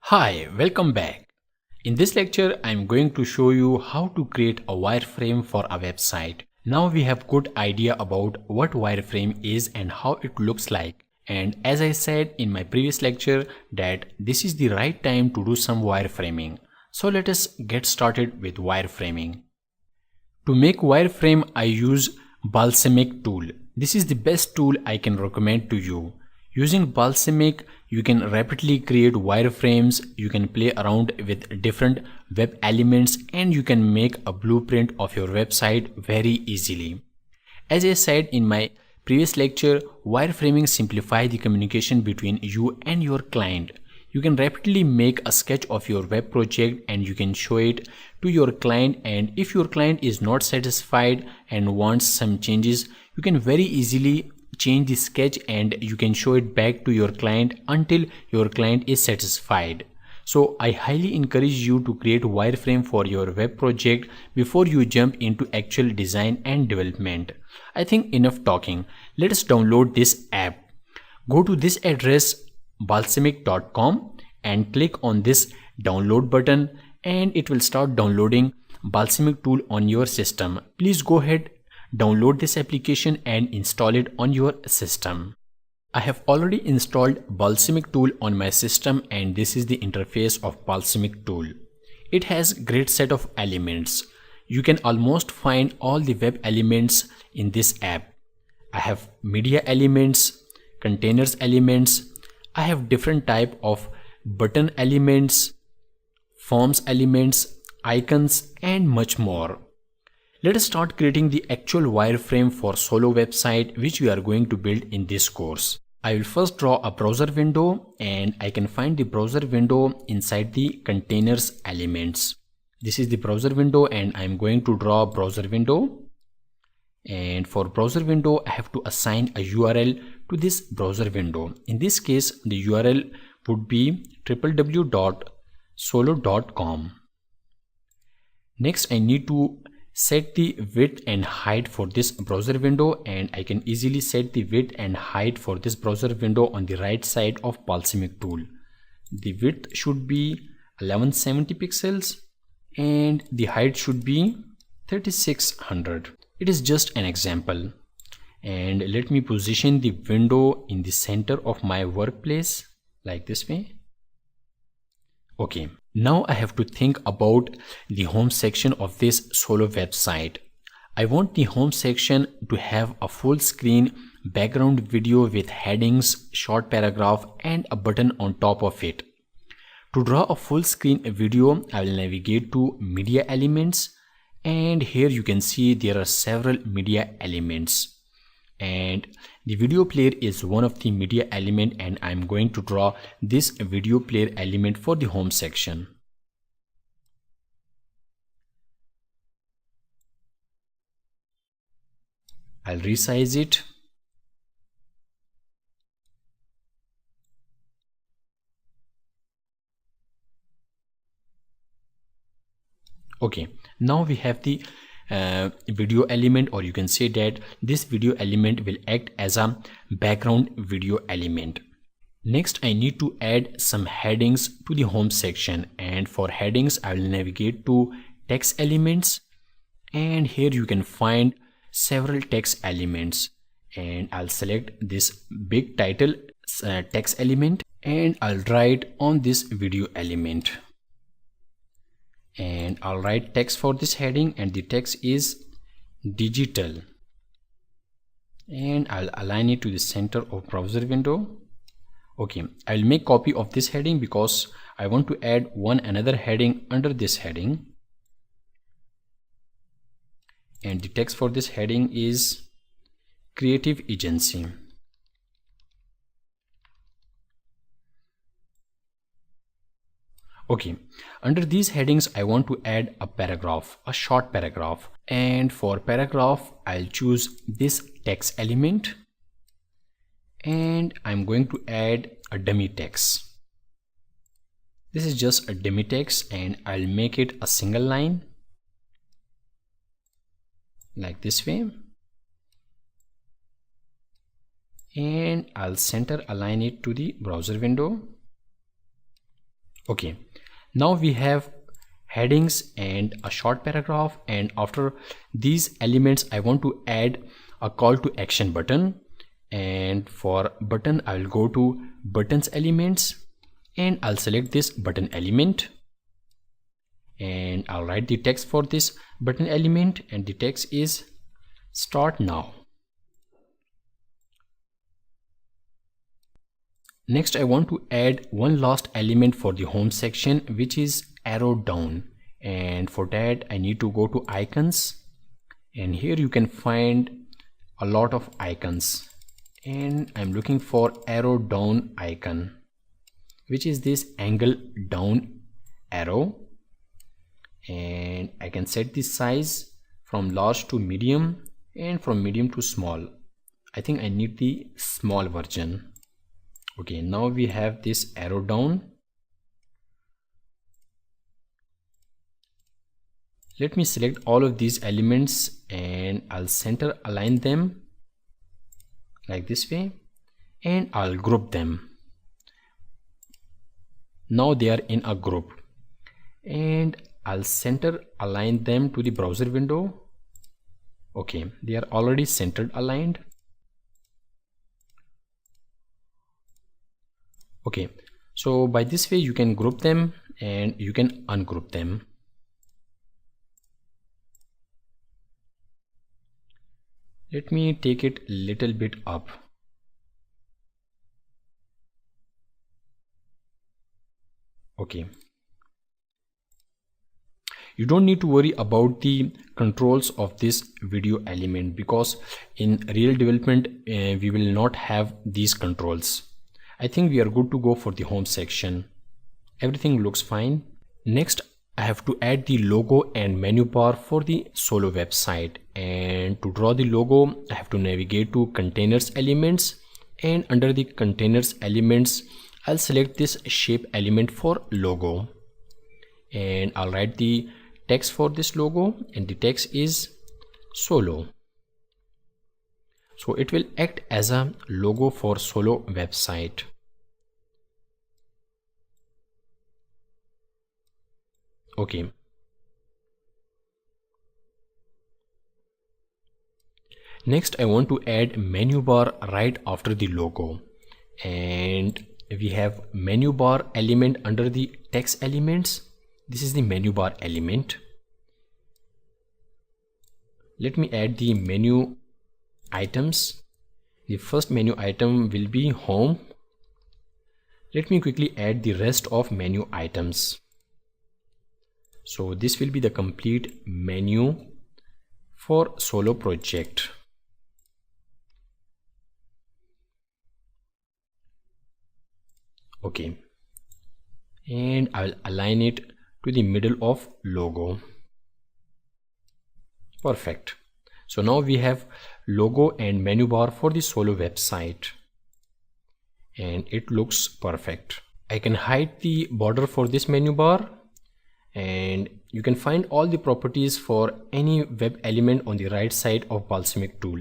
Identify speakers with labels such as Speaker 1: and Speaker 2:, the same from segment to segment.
Speaker 1: Hi, welcome back. In this lecture, I am going to show you how to create a wireframe for a website. Now we have good idea about what wireframe is and how it looks like. And as I said in my previous lecture that this is the right time to do some wireframing. So let us get started with wireframing. To make wireframe, I use Balsamiq tool. This is the best tool I can recommend to you. Using Balsamiq, you can rapidly create wireframes, you can play around with different web elements, and you can make a blueprint of your website very easily. As I said in my previous lecture, wireframing simplifies the communication between you and your client. You can rapidly make a sketch of your web project and you can show it to your client, and if your client is not satisfied and wants some changes, you can very easily change the sketch and you can show it back to your client until your client is satisfied. So I highly encourage you to create wireframe for your web project before you jump into actual design and development. I think enough talking. Let us download this app. Go to this address balsamiq.com and click on this download button and it will start downloading Balsamiq tool on your system. Please go ahead, download this application and install it on your system. I have already installed Balsamiq tool on my system and this is the interface of Balsamiq tool. It has great set of elements. You can almost find all the web elements in this app. I have media elements, containers elements, I have different type of button elements, forms elements, icons and much more. Let us start creating the actual wireframe for solo website which we are going to build in this course. I will first draw a browser window and I can find the browser window inside the containers elements. This is the browser window and I am going to draw a browser window. And for browser window, I have to assign a URL to this browser window. In this case, the URL would be www.solo.com. Next, I need to set the width and height for this browser window, and I can easily set the width and height for this browser window on the right side of Balsamiq tool. The width should be 1170 pixels and the height should be 3600. It is just an example, and let me position the window in the center of my workplace like this way. Okay, now I have to think about the home section of this solo website. I want the home section to have a full screen background video with headings, short paragraph and a button on top of it. To draw a full screen video, I will navigate to media elements. And here you can see there are several media elements and the video player is one of the media element, and I'm going to draw this video player element for the home section. I'll resize it. Okay, now we have the video element, or you can say that this video element will act as a background video element. Next, I need to add some headings to the home section, and for headings I will navigate to text elements, and here you can find several text elements, and I'll select this big title text element and I'll write on this video element. And I'll write text for this heading, and the text is digital, and I'll align it to the center of browser window. Okay, I'll make copy of this heading because I want to add one another heading under this heading, and the text for this heading is creative agency. Okay, under these headings I want to add a paragraph, a short paragraph, and for paragraph I'll choose this text element and I'm going to add a dummy text. This is just a dummy text and I'll make it a single line like this way, and I'll center align it to the browser window. Okay, now we have headings and a short paragraph, and after these elements I want to add a call to action button. And for button I will go to buttons elements and I'll select this button element, and I'll write the text for this button element, and the text is start now. Next I want to add one last element for the home section, which is arrow down, and for that I need to go to icons, and here you can find a lot of icons, and I'm looking for arrow down icon, which is this angle down arrow, and I can set the size from large to medium and from medium to small. I think I need the small version. Okay, now we have this arrow down. Let me select all of these elements and I'll center align them like this way, and I'll group them. Now they are in a group, and I'll center align them to the browser window. Okay, they are already centered aligned. Okay, so by this way you can group them and you can ungroup them. Let me take it a little bit up. Okay, you don't need to worry about the controls of this video element, because in real development we will not have these controls. I think we are good to go for the home section. Everything looks fine. Next I have to add the logo and menu bar for the solo website, and to draw the logo I have to navigate to containers elements, and under the containers elements I'll select this shape element for logo, and I'll write the text for this logo, and the text is solo. So it will act as a logo for solo website. Okay, next I want to add menu bar right after the logo, and we have menu bar element under the text elements. This is the menu bar element. Let me add the menu items. The first menu item will be home. Let me quickly add the rest of menu items. So this will be the complete menu for solo project. Okay, and I will align it to the middle of logo. Perfect. So now we have logo and menu bar for the solo website, and it looks perfect. I can hide the border for this menu bar, and you can find all the properties for any web element on the right side of Balsamiq tool.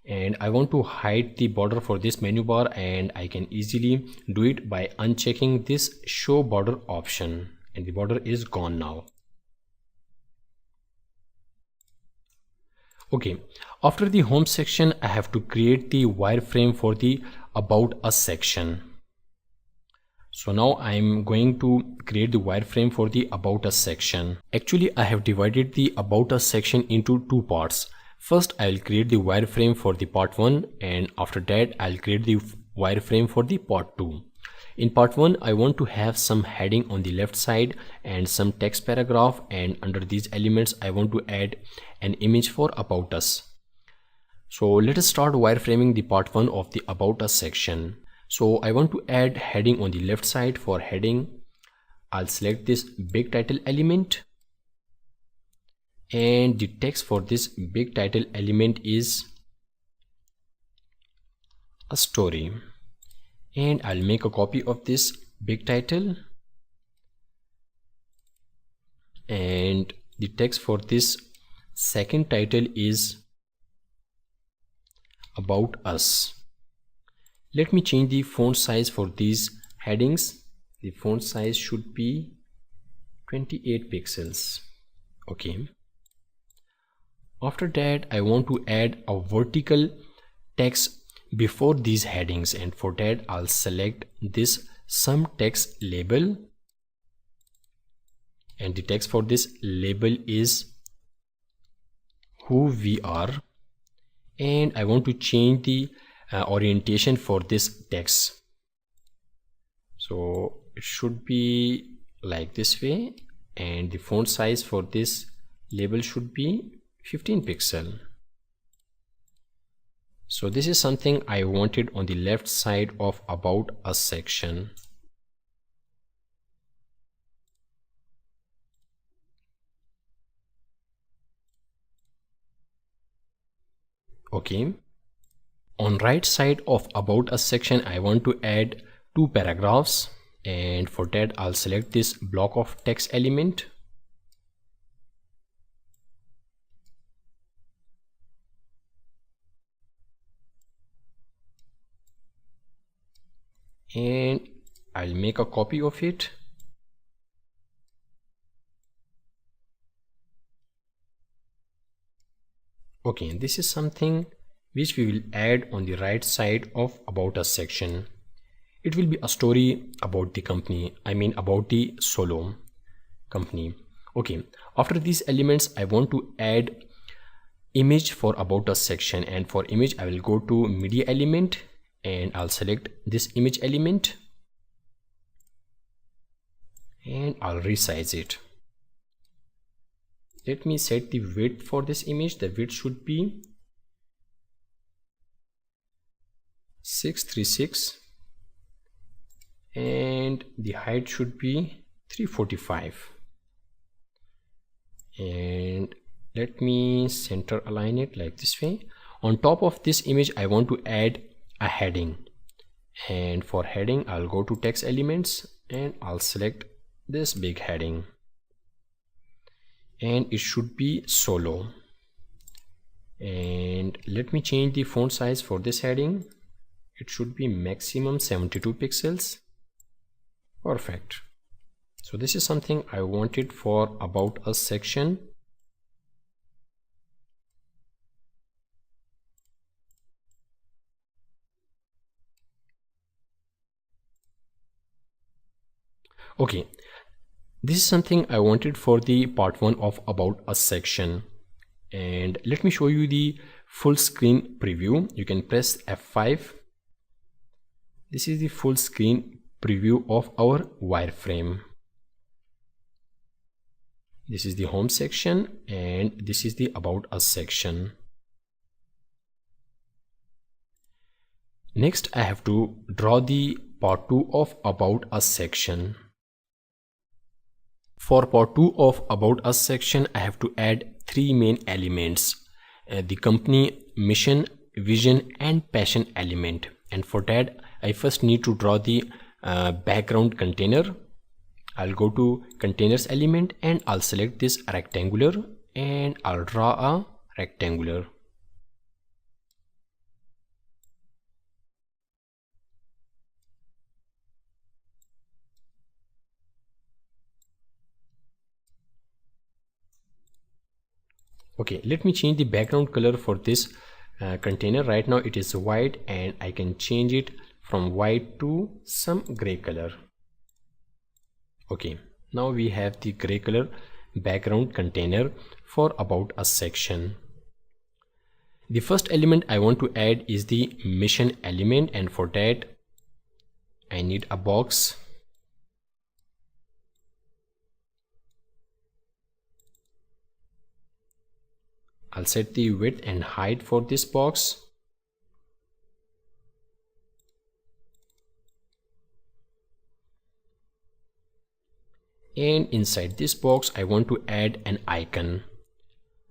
Speaker 1: And I want to hide the border for this menu bar, and I can easily do it by unchecking this show border option, and the border is gone now. Okay, after the home section I have to create the wireframe for the about us section. So now I'm going to create the wireframe for the about us section. Actually I have divided the about us section into two parts. First I will create the wireframe for the part 1, and after that I'll create the wireframe for the part 2. In part 1 I want to have some heading on the left side and some text paragraph, and under these elements I want to add an image for about us. So let us start wireframing the part 1 of the about us section. So I want to add heading on the left side. For heading I'll select this big title element, and the text for this big title element is a story, and I'll make a copy of this big title, and the text for this second title is about us. Let me change the font size for these headings. The font size should be 28 pixels. Okay, after that I want to add a vertical text before these headings, and for that I'll select this some text label, and the text for this label is who we are, and I want to change the orientation for this text. So it should be like this way, and the font size for this label should be 15 pixel. So this is something I wanted on the left side of About Us section. Okay, on right side of About Us section I want to add 2 paragraphs, and for that I'll select this block of text element, and I'll make a copy of it. Okay, this is something which we will add on the right side of About Us section. It will be a story about the company, I mean about the Solo company. Okay, after these elements I want to add image for About Us section, and for image I will go to media element and I'll select this image element and I'll resize it. Let me set the width for this image. The width should be 636 and the height should be 345, and let me center align it like this way. On top of this image I want to add a heading, and for heading I'll go to text elements and I'll select this big heading, and it should be Solo, and let me change the font size for this heading. It should be maximum 72 pixels. Perfect. So this is something I wanted for About Us section. Okay, this is something I wanted for the part 1 of About Us section, and let me show you the full screen preview. You can press F5. This is the full screen preview of our wireframe. This is the home section and this is the About Us section. Next I have to draw the part 2 of About Us section. For part 2 of About Us section I have to add 3 main elements, the company, mission, vision and passion element, and for that I first need to draw the background container. I'll go to containers element and I'll select this rectangular and I'll draw a rectangular. Okay, let me change the background color for this container. Right now it is white and I can change it from white to some gray color. Okay, now we have the gray color background container for About Us section. The first element I want to add is the mission element, and for that I need a box. I'll set the width and height for this box. And inside this box I want to add an icon,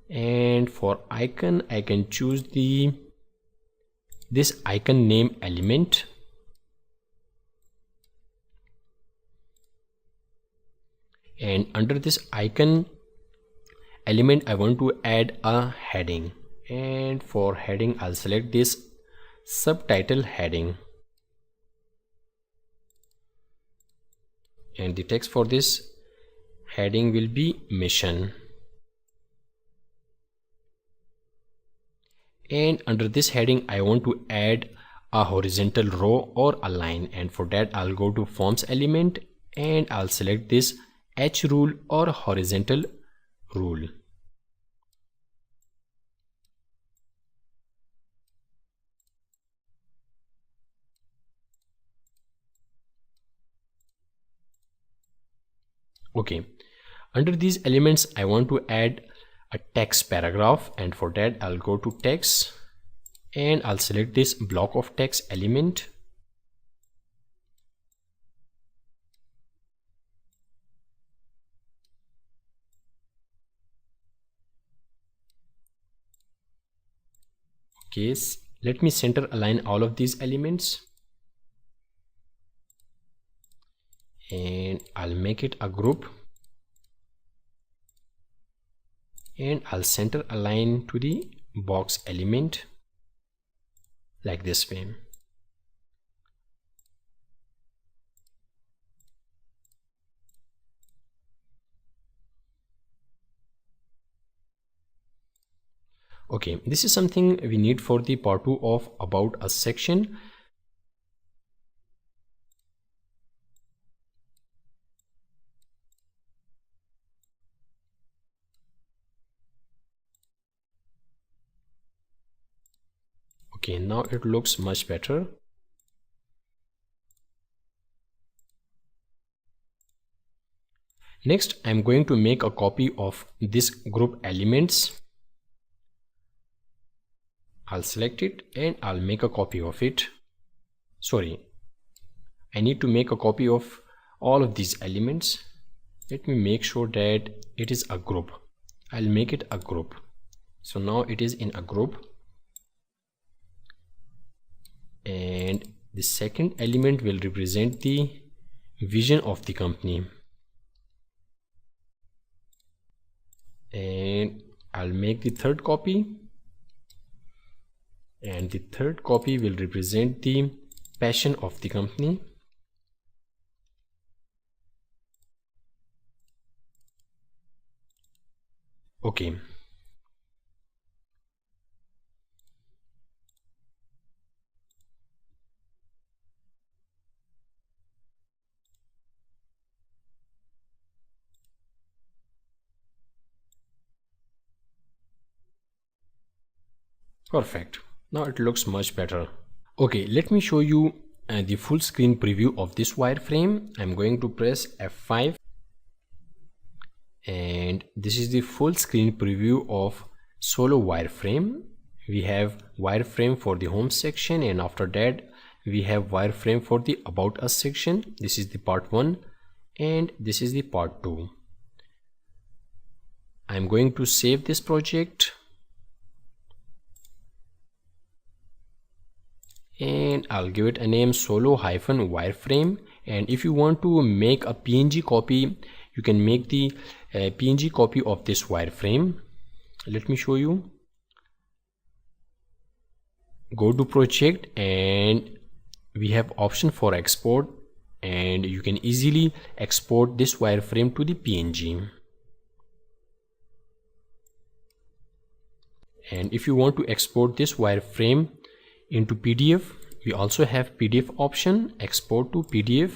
Speaker 1: and for icon I can choose this icon name element, and under this icon element I want to add a heading, and for heading I'll select this subtitle heading. and the text for this heading will be mission. And under this heading I want to add a horizontal row or a line, and for that I'll go to forms element and I'll select this H rule or horizontal rule. Okay, under these elements I want to add a text paragraph, and for that I'll go to text and I'll select this block of text element. Okay, let me center align all of these elements and I'll make it a group, and I'll center align to the box element like this way. Okay, this is something we need for the part 2 of about a section. Okay, now it looks much better. Next, I'm going to make a copy of this group elements. I'll select it and I'll make a copy of it. Sorry, I need to make a copy of all of these elements. Let me make sure that it is a group. I'll make it a group. So now it is in a group. And the second element will represent the vision of the company. And I'll make the third copy. And the third copy will represent the passion of the company. Okay. Perfect. Now it looks much better. Okay, let me show you the full screen preview of this wireframe. I'm going to press F5 and this is the full screen preview of solo wireframe. We have wireframe for the home section, and after that we have wireframe for the about us section. This is the part 1 and this is the part 2. I'm going to save this project and I'll give it a name solo-wireframe. And if you want to make a PNG copy, you can make the PNG copy of this wireframe. Let me show you. Go to project and we have option for export, and you can easily export this wireframe to the PNG. And if you want to export this wireframe into PDF, we also have PDF option, export to PDF,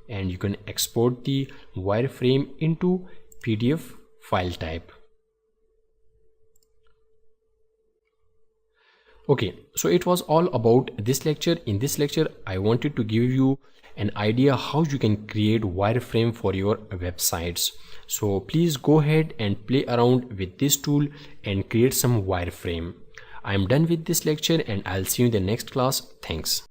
Speaker 1: and you can export the wireframe into PDF file type. Okay, so it was all about this lecture. In this lecture I wanted to give you an idea how you can create wireframe for your websites. So please go ahead and play around with this tool and create some wireframe. I'm done with this lecture and I'll see you in the next class. Thanks.